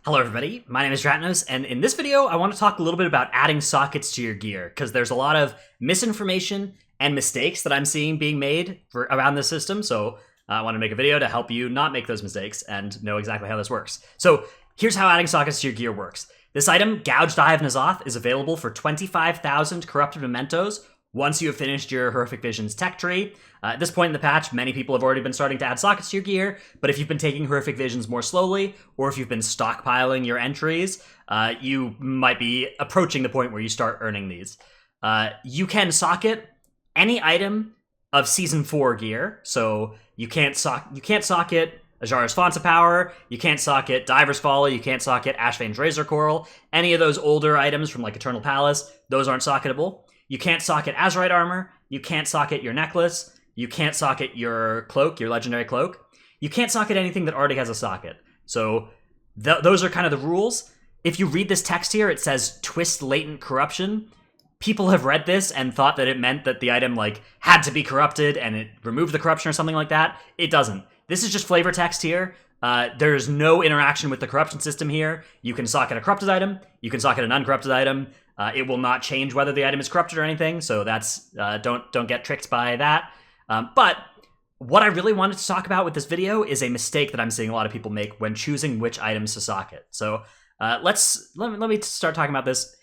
Hello everybody, my name is Dratnos, and in this video I want to talk a little bit about adding sockets to your gear, because there's a lot of misinformation and mistakes that I'm seeing being made around this system, so I want to make a video to help you not make those mistakes and know exactly how this works. So here's how adding sockets to your gear works. This item, Gouged Eye of N'Zoth, is available for 25,000 corrupted mementos once you have finished your Horrific Visions tech tree. At this point in the patch, many people have already been starting to add sockets to your gear, but if you've been taking Horrific Visions more slowly, or if you've been stockpiling your entries, you might be approaching the point where you start earning these. You can socket any item of Season 4 gear, so you can't socket Ajara's Font of Power, you can't socket Diver's Folly, you can't socket Ashvane's Razor Coral, any of those older items from like Eternal Palace, those aren't socketable. You can't socket Azurite Armor, you can't socket your necklace, you can't socket your cloak, your legendary cloak. You can't socket anything that already has a socket. So those are kind of the rules. If you read this text here, it says twist latent corruption. People have read this and thought that it meant that the item like had to be corrupted and it removed the corruption or something like that. It doesn't. This is just flavor text here. There's no interaction with the corruption system here. You can socket a corrupted item, you can socket an uncorrupted item. It will not change whether the item is corrupted or anything, so that's don't get tricked by that. But what I really wanted to talk about with this video is a mistake that I'm seeing a lot of people make when choosing which items to socket. So let me start talking about this.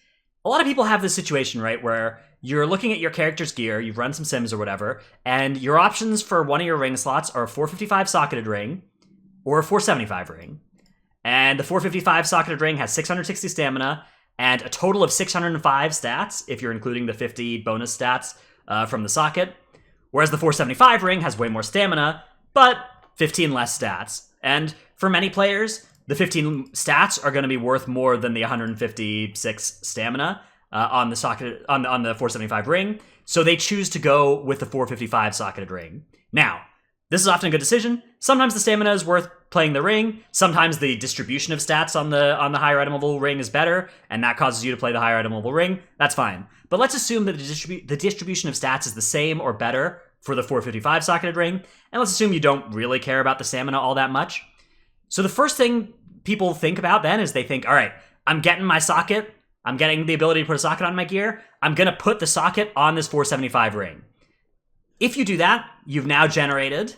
A lot of people have this situation, right, where you're looking at your character's gear, you've run some sims or whatever, and your options for one of your ring slots are a 455 socketed ring or a 475 ring. And the 455 socketed ring has 660 stamina and a total of 605 stats, if you're including the 50 bonus stats from the socket. Whereas the 475 ring has way more stamina, but 15 less stats. And for many players, the 15 stats are going to be worth more than the 156 stamina on the socket on the 475 ring. So they choose to go with the 455 socketed ring. Now, this is often a good decision. Sometimes the stamina is worth playing the ring. Sometimes the distribution of stats on the higher item level ring is better, and that causes you to play the higher item level ring. That's fine. But let's assume that the distribution of stats is the same or better for the 455 socketed ring, and let's assume you don't really care about the stamina all that much. So the first thing people think about then is they think, all right, I'm getting my socket, I'm getting the ability to put a socket on my gear, I'm gonna put the socket on this 475 ring. If you do that, you've now generated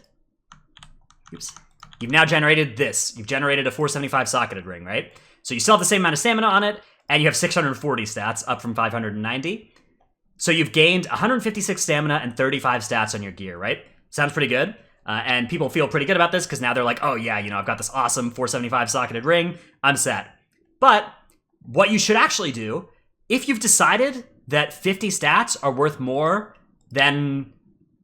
this. You've generated a 475 socketed ring, right? So you still have the same amount of stamina on it, and you have 640 stats, up from 590. So you've gained 156 stamina and 35 stats on your gear, right? Sounds pretty good. And people feel pretty good about this because now they're like, oh yeah, I've got this awesome 475 socketed ring, I'm set. But what you should actually do, if you've decided that 50 stats are worth more than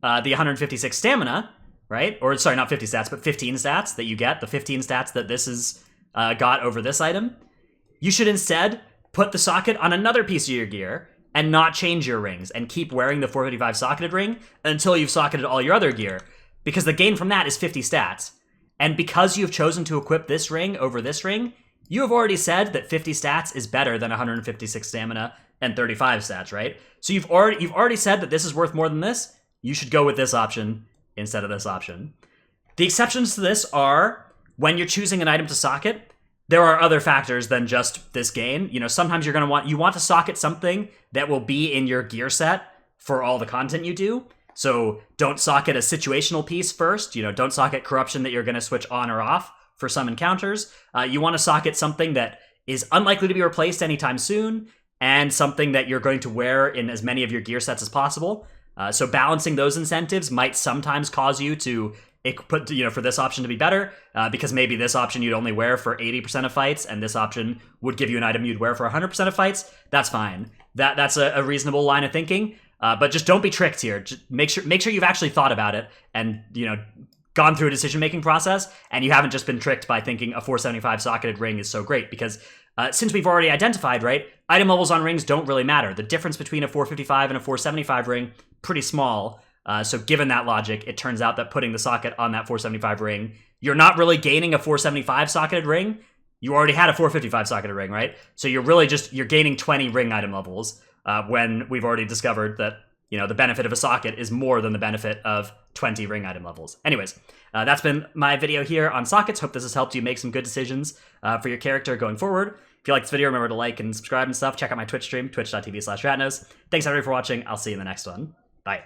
the 156 stamina, right? Or sorry, not 50 stats, but 15 stats that you get, the 15 stats that this is got over this item, you should instead put the socket on another piece of your gear and not change your rings and keep wearing the 455 socketed ring until you've socketed all your other gear, because the gain from that is 50 stats. And because you've chosen to equip this ring over this ring, you have already said that 50 stats is better than 156 stamina and 35 stats, right? So you've already said that this is worth more than this. You should go with this option instead of this option. The exceptions to this are when you're choosing an item to socket, there are other factors than just this gain. Sometimes you want to socket something that will be in your gear set for all the content you do. So don't socket a situational piece first. Don't socket corruption that you're going to switch on or off for some encounters. You want to socket something that is unlikely to be replaced anytime soon, and something that you're going to wear in as many of your gear sets as possible. So balancing those incentives might sometimes cause you to put, for this option to be better, because maybe this option you'd only wear for 80% of fights, and this option would give you an item you'd wear for 100% of fights. That's fine. That's a reasonable line of thinking. But just don't be tricked here. Just make sure you've actually thought about it and gone through a decision-making process, and you haven't just been tricked by thinking a 475 socketed ring is so great, because since we've already identified, right, item levels on rings don't really matter. The difference between a 455 and a 475 ring, pretty small. So given that logic, it turns out that putting the socket on that 475 ring, you're not really gaining a 475 socketed ring. You already had a 455 socketed ring, right? So you're gaining 20 ring item levels when we've already discovered that the benefit of a socket is more than the benefit of 20 ring item levels. Anyways, that's been my video here on sockets. Hope this has helped you make some good decisions for your character going forward. If you like this video, remember to like and subscribe and stuff. Check out my Twitch stream, twitch.tv/ratnos. Thanks everybody for watching. I'll see you in the next one. Bye.